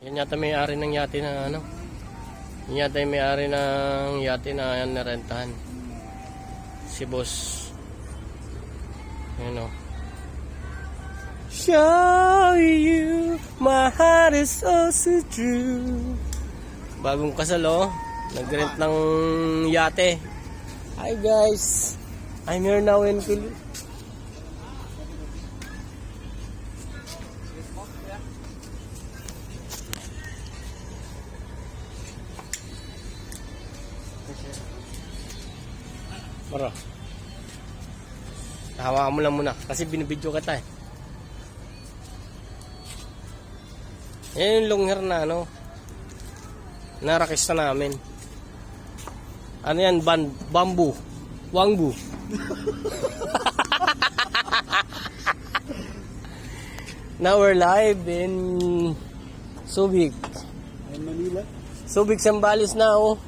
Yan yata may-ari ng yate na ano. Yan yata yung may-ari ng yate na narentahan. Si boss. Yan o. Show you my heart is also true. Bagong kasal oh. Nag-rent ng yate. Hi guys. I'm here now in Philippines. Mara. Hawakan mo lang muna kasi binibidyo kita eh. Yan yung long hair na ano. Narakis na namin. Ano yan? Bamboo. Wangbu. Now we're live in Subic. In Manila? Subic, Zambales now.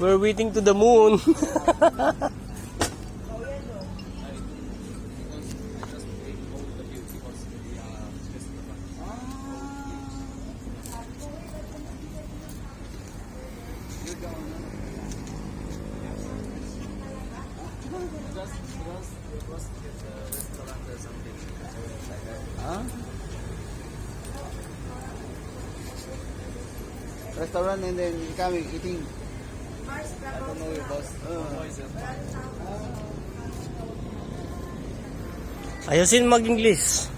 We're waiting to the moon. Restaurant and then coming eating. I don't know your boss. Ayusin mag-English.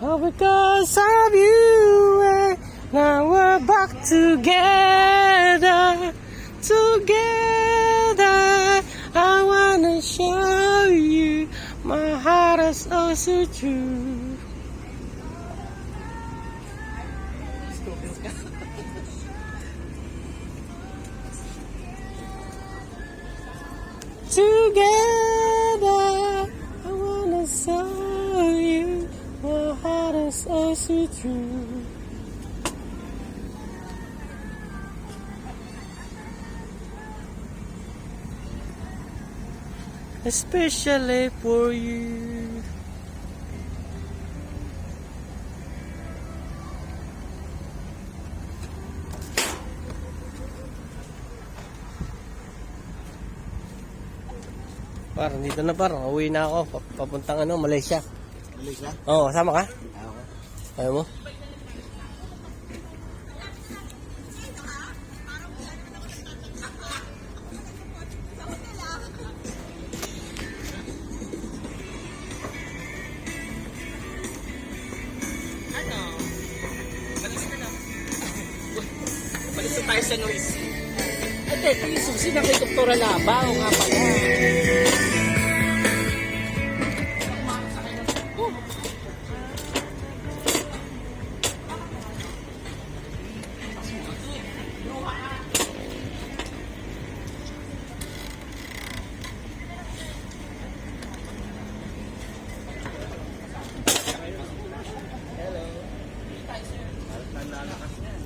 Oh, because of you, now we're back together, together. I wanna show you my heart is also true. Together, I wanna show you my heart is also true. Especially for you. Parang dito na parang uwi na ako papuntang ano Malaysia. Malaysia? Oo, sama ka? Okay. Ayaw mo? Balik tayo sa noise. Ate, ito yung susi na kay Dr. Alaba. O nga pala.